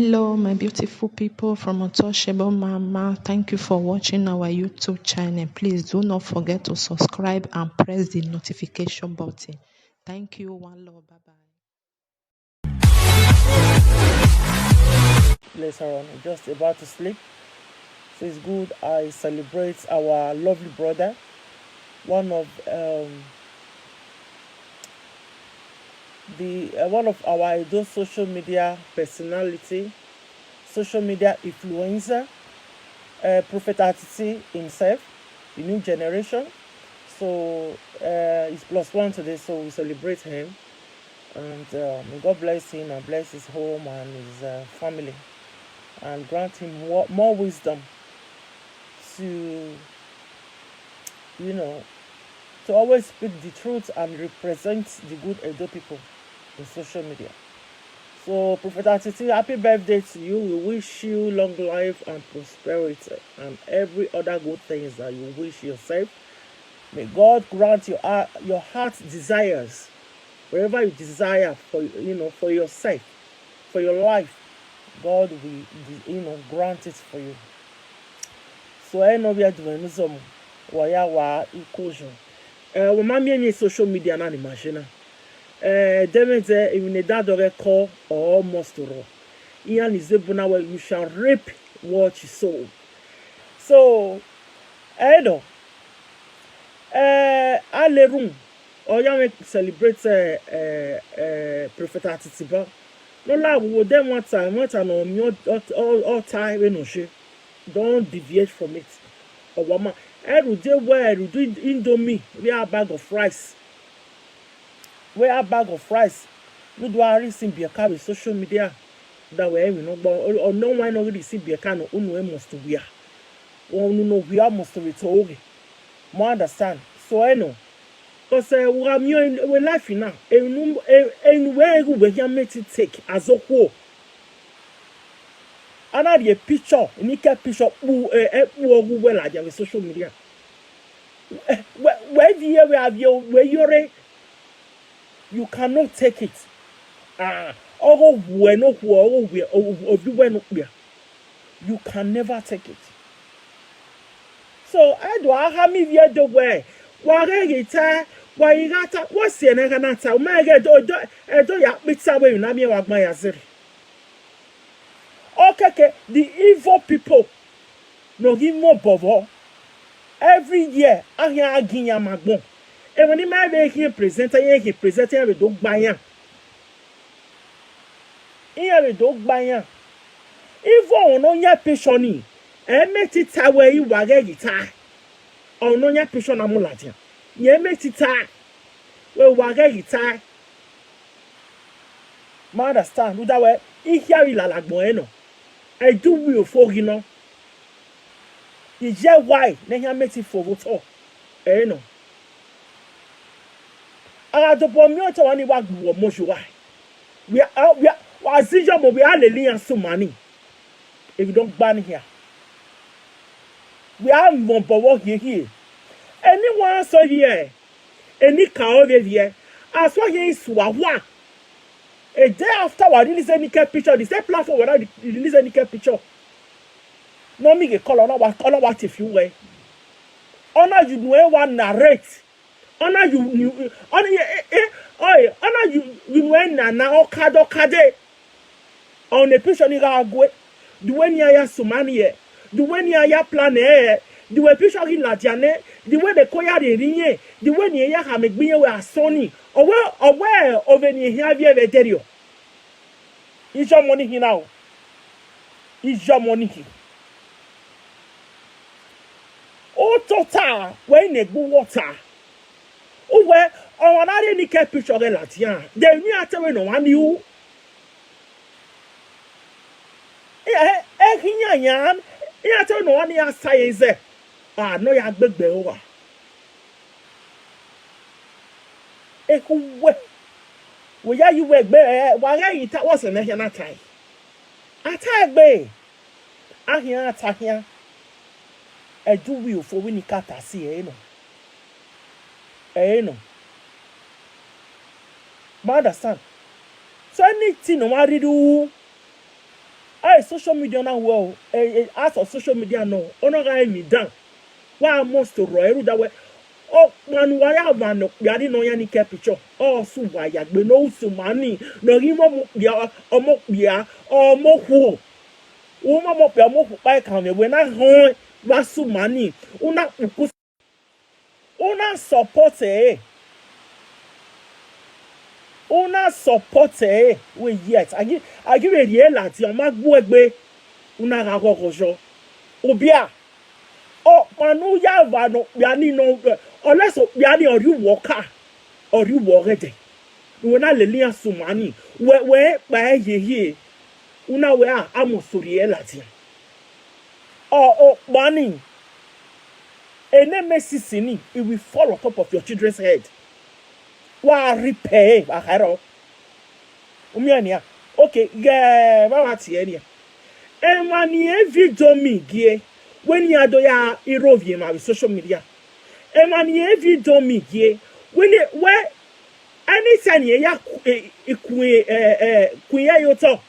Hello, my beautiful people from Untouchable Mama. Thank you for watching our YouTube channel. Please do not forget to subscribe and press the notification button. Thank you. One love. Bye bye. Later on, just about to sleep. So it's good. I celebrate our lovely brother, one of one of our those social media personality, social media influencer, Prophet Atiti himself, the new generation. So he's +1 today, so we celebrate him, and may God bless him and bless his home and his family, and grant him more wisdom to, you know, to always speak the truth and represent the good Edo people in social media. So, Prophet Atiti, happy birthday to you. We wish you long life and prosperity and every other good things that you wish yourself. May God grant your heart's desires, wherever you desire for for yourself, for your life. God will grant it for you. So I know we are doing some wa inclusion. We mami social media na ni machine. Demete even that dog call or almost raw. Ian is the buna where you shall reap what you sow. So I know. Ale room or young celebrate Prophet Atitiba. No la we them one time on all time we no she. Don't deviate from it. Obama every day where you do indomie, we are a bag of rice. We are a bag of rice. We do our receive be a car with social media that way we know or no one already see be a can of unwe must we are. Or no we are must return. More understand. So I know. Because we are in life now. And where we can make it take as a whole. Another picture, nika picture who well like the social media. Where we have your where you cannot take it. You can never take it. So I do I have me via the way. Why you got what's the neganata? My do ya pizza way na me wag my azeri. Okay, the evil people no give more bovo. Every year, I hear Aginya Magbon. And when he might be presenter, he presented a dog buyer. Here a dog buyer. If one on your pensioni, and make it away you wag a guitar. Or no your pension amulatia. Ye make it tie. Well, wag a guitar. Understand, that way, if you are like Bueno, I do will for you know. Is that why they make it for vote? No. I don't want to any work most why. We are as usual, we are the some money. If you don't ban here, we are more work here. Anyone saw here, any car over here, as what he is Swawa. A day after I release any picture, the same platform when I release any picture. No me get color what if you way. Honor you know one narrate. Honor you honor you know na okade. On the picture ni ga gwe. The way ni ya sumani the way ni ya plan the way picture ni la jane, the way the koya de rinye, the way ni ya ha megbiye we asoni. Owe over ni here vie veterio. Is your money here now? Is your money here? Oh, total, when they go water. Oh, where on any picture of Latia. Then you are telling no one you. Yan, you are telling no one your size. No, you have big bear. We are you work bear, why you was a nation attack. Attack bay. I hear attack here. I do will for winning kata see no. Understand? So anything no one do I social media now well. As of social media no. Ono ga me down. Why must to roy that way? Oh man, why have man? Yadi no yani ke picture. Oh so why ya gbe no so money. No gi mo ya omo ya omo hu. O mo pe omo hu pa kan me we na hon wa so money. Una support una support we yet I give a real lati o ma gbo egbe una ga kokojo obia o manu ya va no ya ni no unless ya ni ori worker ori worede we na lelia sumani we pa ye una we a amosori lati o money ene mesisini it will fall on top of your children's head. Wa repair aharo umiania okay ba wa tie ni emani video mi gie when you do ya irovie ma social media emani video mi gie when where anytime ya kuye yoto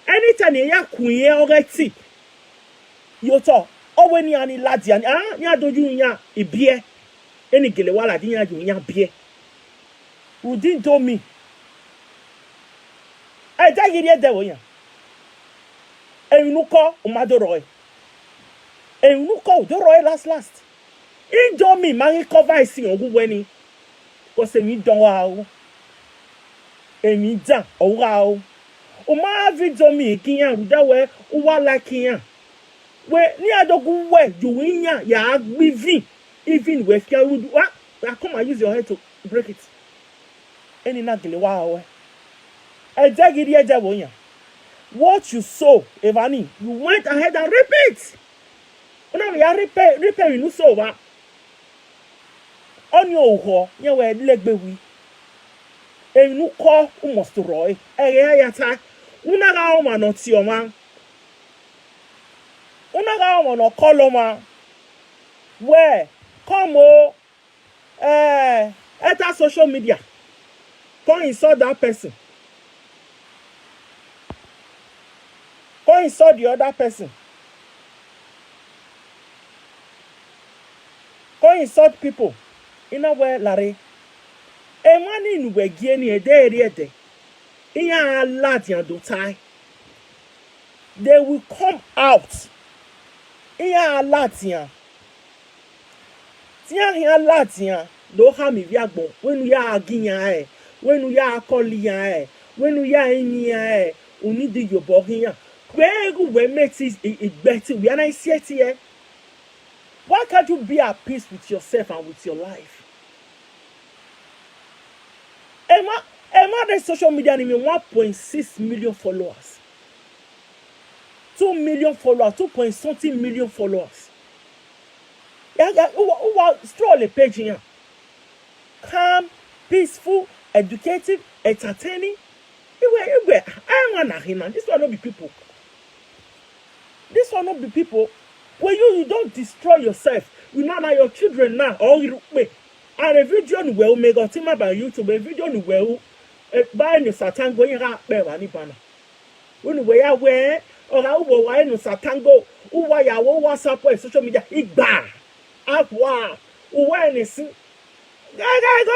anytime ya kuye oreti yoto o when ya ni ladi ni adoju yan ibie eni gele wala di yan ju yan bie who didn't tell me. I tell you there wo yan. Enuko umadoroy. Enuko udoroy last. Indomie mari cover isin ogun weni. Ko se mi don wa o. Emi dan owura o. O ma video mi kiyan rudawe o wa like kiyan. We ni adogun we ju yan ya gbivi even we fear would come and use your head to break it. Any na gele wa we ejagiri ejawo yan what you sow evani you went ahead and repeat una ya repair you so wa on your ho yan we legbewi enu ko must roy yata una ga o ma no ti o ma una ga o no call ma where come o enter social media. Go insult that person. Go insult the other person. Go insult people. In a way, Larry. A man in Wegini a day. In a Latian do tie. They will come out. In a Latian. Tia here Latian. Do ha mi viagbo. When we are ginya. When you are calling when you are in here, you need to your body. Where we make it better, we are not here. Why can't you be at peace with yourself and with your life? Emma, the social media name 1.6 million followers, 2 million followers, 2.something million followers. Stroll a page here. Calm, peaceful. Educative, entertaining. I want to hear. This will not be people. This will not be people. When you don't destroy yourself, you know now your children now. Or you wait. And a video you will make a team by YouTube. A video you will buy no Satan going out there. When we are where or how why no Satan go? Who why ya WhatsApp or social media? Igba. Up wow. Who anything? I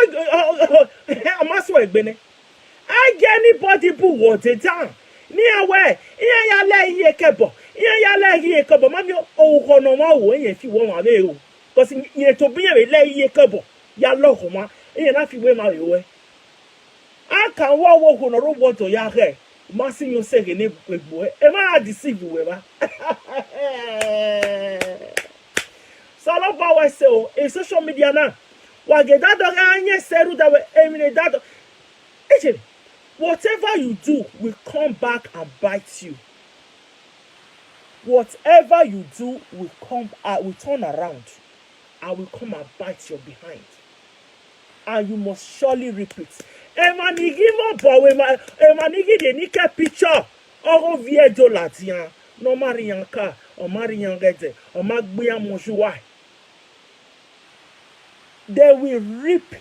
get anybody who wants it down. Near where? Ya lay ye kebo. Ya lay ye kebo. Mammy, oh, no more if you want to. Because you to be a lay ye kebo. Ya lohoma. Enough you way my way. I can walk on a robot or ya hair. Massing you say in a boy. Am I deceive you? So, I love how I say in social media now. Whatever you do will come back and bite you. Whatever you do will turn around and will come and bite your behind. And you must surely repeat. Emanigi mo bowe emanigi de nike picture. Oro viejo latian. No marianka or mariangete or magbuya monjuwa. They will reap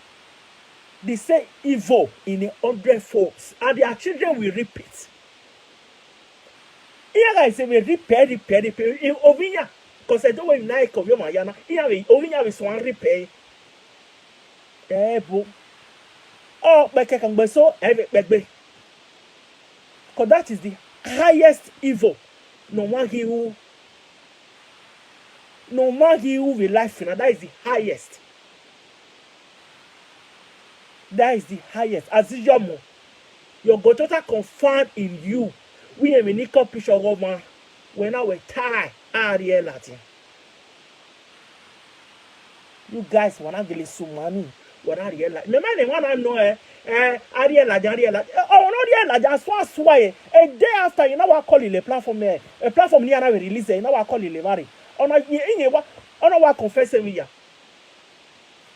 the same evil in 100 folds, and their children will reap it. Iya guys say repair. Ovinya, cause I don't want na ko yo mayana. Iya we ovinya we swan repair. Bo. Oh, beke kan gbe so begbe. Cause that is the highest evil. No one who will life in that is the highest. That is the highest. As your God confirmed in you. We have a nickel picture of man when I were tired. Latin. You guys wanna get some money. What are you like? The man wanna know Ariel. Oh, no, just first way. A day after, you know what call it a platform there. A platform near we release it, you know what call it a vary. On what confess me ya.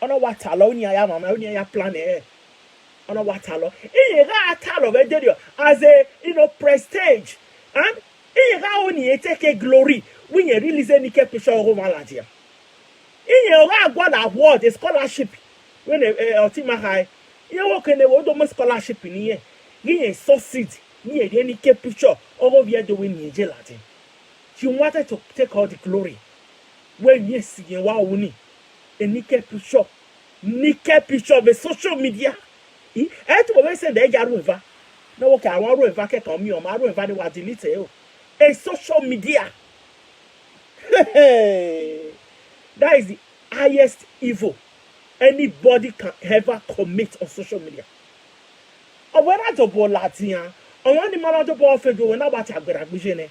On what alone ya mama, only ya plan eh. On what talo. Talo as a prestige. And only take a glory when you release any picture of Maladia. God award a scholarship when Ultima High. You work in the scholarship in here. You succeed. You any picture of your doing in gelatin. You wanted to take all the glory. When you see you wow winning a nickel picture of the social media. To say they got river. No, okay, I want to evacuate on me or my river was deleted. A social media. That is the highest evil anybody can ever commit on social media. Or when I do Latin, or when the man of the federal when I watch a good vision,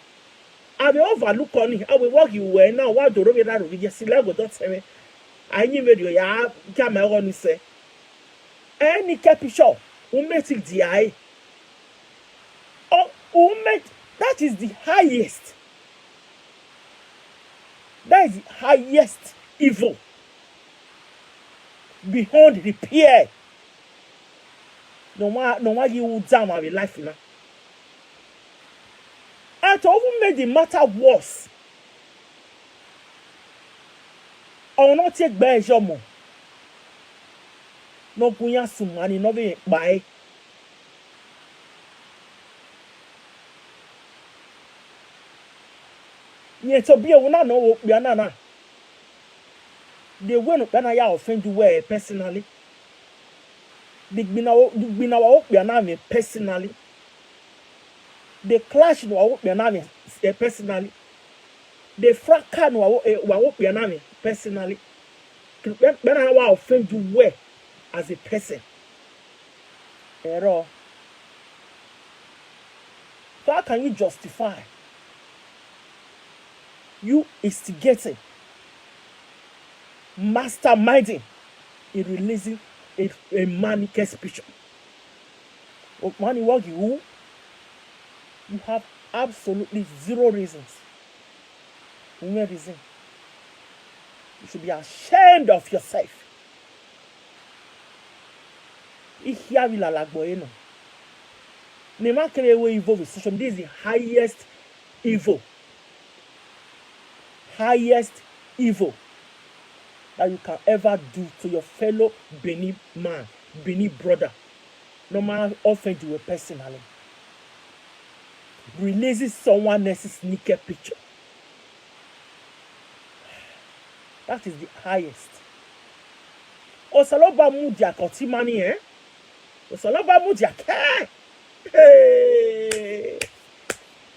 I will overlook on it. I will walk you where now. What do you know? We just say, I knew you. Yeah, come on, say. Any picture who makes it the eye. Or that is the highest. That is the highest evil. Beyond repair. No one you will down my life now. And to even make the matter worse. I will not take by Jomo. No punya some money, no be buy. Ye to be a woman no be anana. They went when I offend you well personally. They been our personally. They clash no personally. They fracas no personally. When I offend you well as a person. Error. So how can you justify you instigating, masterminding in releasing a manifest picture? You have absolutely zero reasons. No reason. You should be ashamed of yourself. This is the highest evil. Highest evil that you can ever do to your fellow Beni man, Beni brother. No matter offend you personally. Releases someone else's naked picture. That is the highest. Osaloba mudia kotimani Osaloba mudia ke. Hey.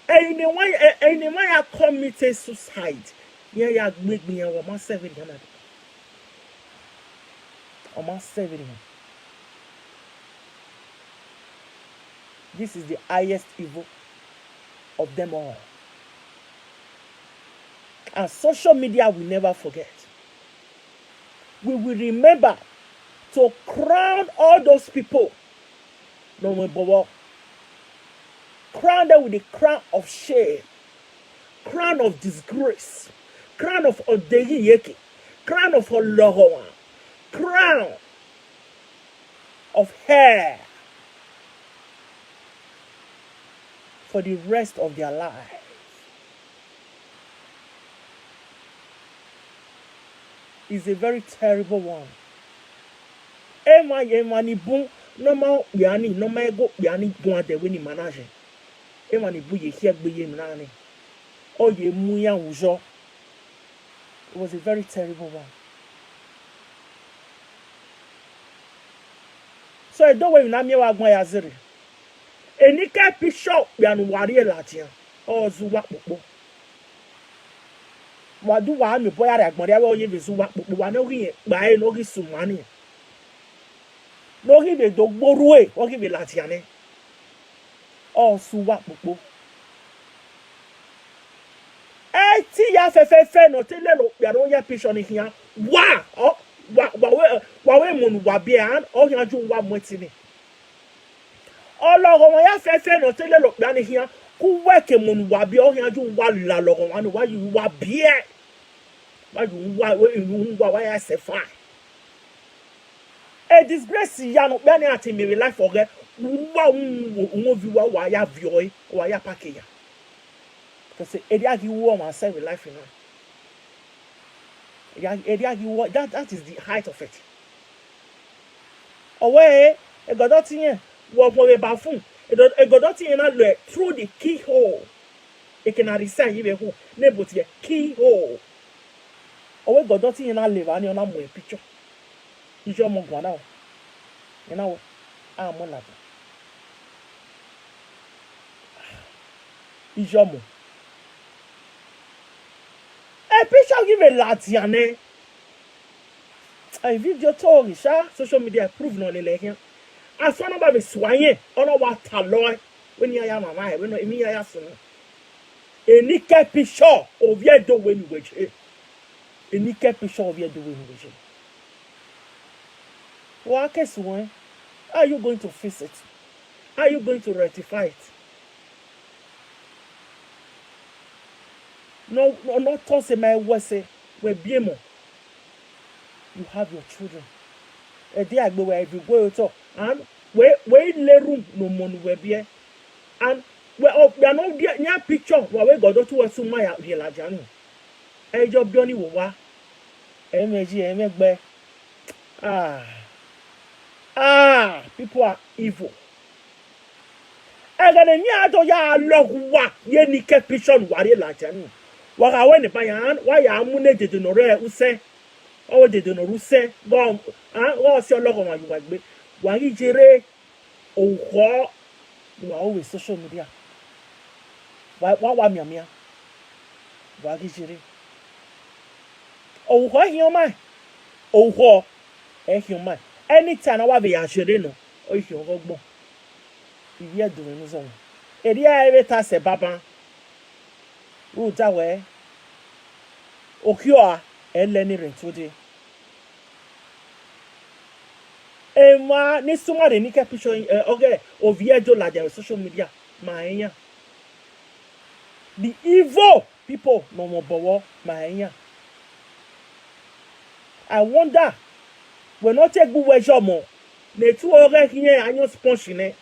Anyone ya committed suicide. Yeah, ya make me a woman 7 years. Almost 7 years. This is the highest evil of them all. And social media will never forget. We will remember to crown all those people. No more. Crown them with the crown of shame, crown of disgrace, crown of odeyiyeke, crown of olohowa, crown of hair for the rest of their life. It's a very terrible one. Emani boom, no more yani, no more go yani boom de winning manager. Emani bu ye here gbe ye mnani. O ye mu ya wujo. It was a very terrible one. So I don't want to know what I'm saying. Enika bishop yanu wari elatia. O zuwa popo. Wadu wa mi boya re agbon re ye zuwa popo wa no ri gba e no ri sumani. No ri be dogboru e, o ri be latia ne. O zuwa popo. E ti ya fe no tele lo ya no ya bishop ni hian. Wa o wa we munu wa bia o hian ju wa mwetini. Ọlọ́run wọn yá fẹ́fẹ́ náà tẹ́lẹ̀ lọ gbani hìá kú wẹ́ẹ̀kì mọ̀nù wà bí ọ̀hìn ajú wà là lọ́rọ̀ wọn ni wáyé wà bíẹ́ wáyé ń wà wáyé ẹsẹ̀ fà. A disgrace yanu gbani àti mèrè láìfọ̀ rẹ̀ wà ń vi wà wà yá vi ọ̀ wà yá pàkì yá. Because èdè àgì wọ́ wọn àṣẹ rẹ̀ láìfọ̀ náà. Èdè àgì wọ́ that is the height of it. Ọ̀wẹ́ ẹ̀gọ́dọ̀ ti yẹn. What for a bathroom? It got not in a through the keyhole. It can resign you who neighbor to keyhole. Oh, we got not in a live and you're not more picture. Is your monk one now? You know, I'm one of them. Is your monk? A picture give a latiane. A video told social media prove no election. As one about the swine, on what taloy, when you are my when you are son. A nickel picture of your doing which a nickel picture of your doing which. What case one? Are you going to fix it? Are you going to rectify it? No, not toss my words, where BMO. You have your children. A day I go where you go to. And we le room no money we be and we are not near picture where we go to a sumaya here la janu e job bioni wo wa emeji emegbe people are evil agane ni ato ya logwa ye ni ke picture ware la janu wa ga we ni bayan wa ya mu ne dede no re use o dede no ruse go o si ologo ma yuwa gbe wari jere owo you are always social media wa miamia wari jere owo hioma owo hioma anytime wa be ya jere no o hioma ogbon ibi edun ni so eri ere ta se baba u ta we okio eleni rentode Emma, ni somebody ni picture okay of yejo la der social media maenya. The evil people no more bowo maenya. I wonder we not take good wejo mo. Ne tu ore hiyen anyo sponge ne.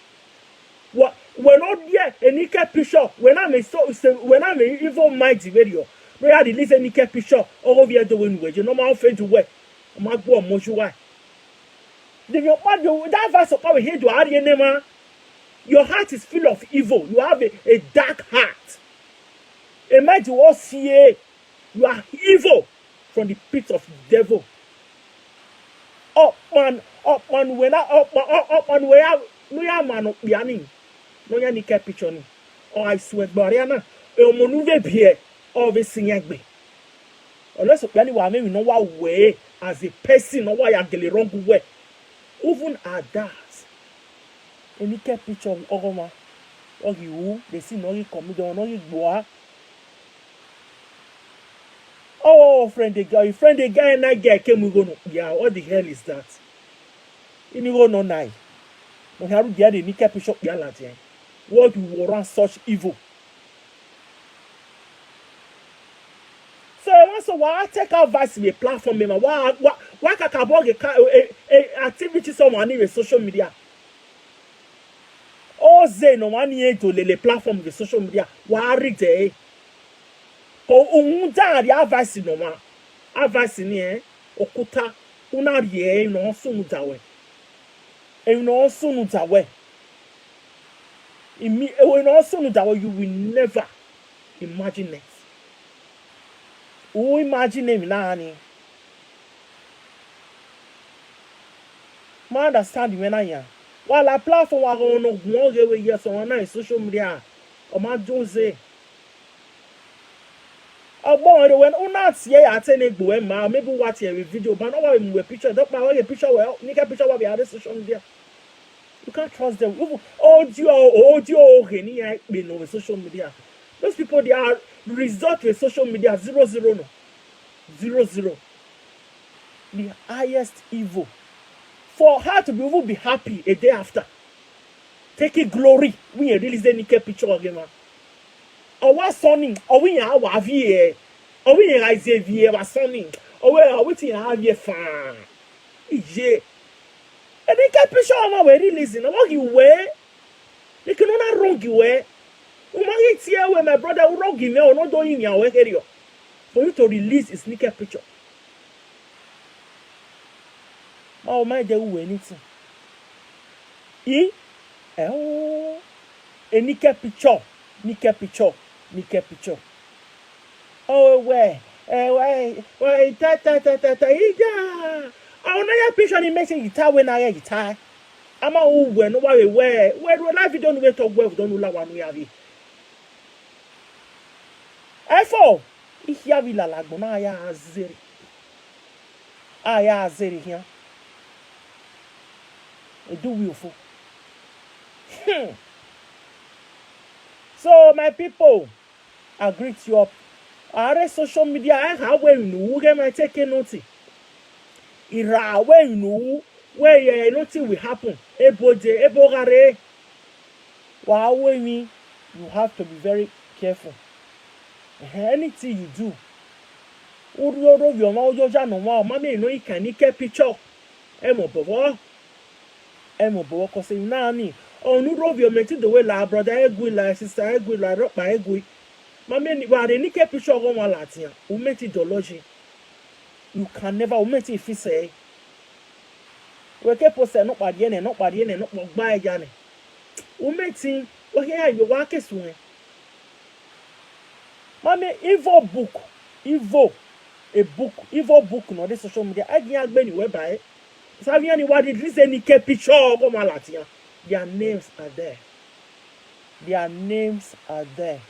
What we not there any picture we na me so we na me evil mind video. We had the listen ni picture or of yejo we wejo no ma fe to we. Ma gbo mo juwa. That verse of power here to add your name. Your heart is full of evil. You have a dark heart. Imagine what see you are evil from the pit of the devil. Up man, when up man, where we are man of Yanni. No Yanni picture. Or I swear, Bariana, a monuve here, or the singing. Unless Yanni will maybe know what way as a person or why I get the wrong way. Even at that, any picture of Ogoma, or you, they see no comedian, no boy. Oh, friend, the guy, and that guy came. We go, yeah, what the hell is that? In you go no night. When you get any picture of Yalatin, what you warrant such evil? So why take our advice to a platform? Why can't I bog a activity someone in social media? Oh, they no one here to the platform with social media. Why read it? Oh, the advice no man. Advice in here. Okuta. Una ye no soon dawe. E no soon dawe. When also know that you will never imagine it. Who imagine him nani? Ma understand when I am. While I platform wa go no go we yes on na social media. O ma Jose. Ogbon when una tie ya tene gbo ma maybe what here video but no wa we picture don't ma we picture well nika picture wa be on social media. You can't trust them. Audio any no social media. Those people they are resort with social media 0-0 no. 0-0. The highest evil. For her to be able to be happy a day after. Taking glory. We release any picture again. Or what sonning? Or we are our vie. Or we are Xavier was sonning. Or we are waiting have your fan. Yeah. And they can't picture on my releasing. I want you way. They cannot wrong you way. Umagi here where my brother wrong you or not doing your work area. For you to release his naked picture. Oh my dear, anything. A naked picture. Naked picture. Oh, where? Oh, no, your picture is making guitar when I guitar. I'm a when no worry where life you don't wait to well, don't know one we have it. F4 if you have la lagbona aya zeri here. Do willful. So my people, I greet you up. Are social media I have when you get my taking notice. Ira when you know where nothing will happen. Ebogare. Wow, you have to be very careful. Anything you do, your mommy no you can get picture. Emo bobo cause nani. Oh, no rob your mate the way la brother egui la sister egui la rock by egui. Mammy, why they get picture of one Latin. Who made it dology? You can never omit if you say. We keep posting not by the end, not by the end, not by Yanni. Omitting, well, here you work as soon. Mammy, evil book, evil book, no, this social media. I can't be anywhere by it. Saviani, what did this any picture of Malatia? Their names are there. Their names are there.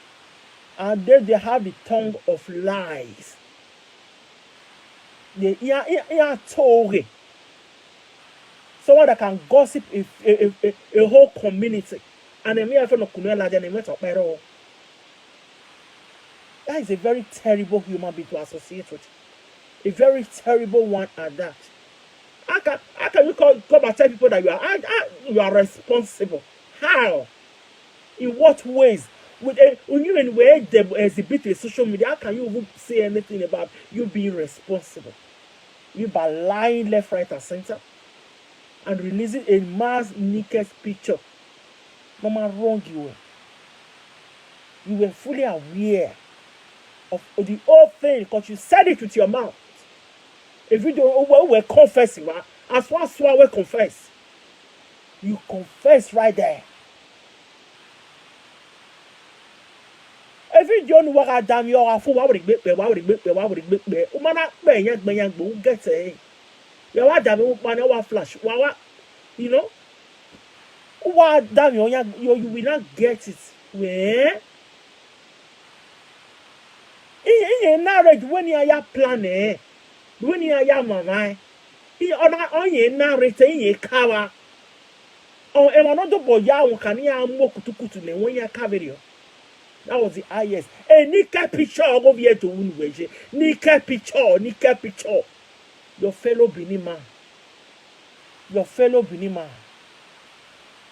And then they have the tongue of lies. They are told. Someone that can gossip a whole community. And then me have no kunela then met up at all. That is a very terrible human being to associate with. A very terrible one at that. How can you come and tell people that you are responsible? How? In what ways? When you anywhere they exhibit a social media, how can you even say anything about you being responsible? You by lying left, right, and center and releasing a mass naked picture. No matter wrong you were. You were fully aware of the whole thing because you said it with your mouth. If you don't we're confessing, right? As far as we confess. You confess right there. If you don't work at damn your fool, why would it be? Umana young get a you damn one flash. You know? What damn you will not get it. Where? In marriage, when you are planning, when you are mama, you are not only narrating a cover. Oh, and another boy, you can hear more to when you are covering. That was the highest. A nika picture over here to win. Nika picture. Your fellow Binima.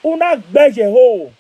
Una beje ho.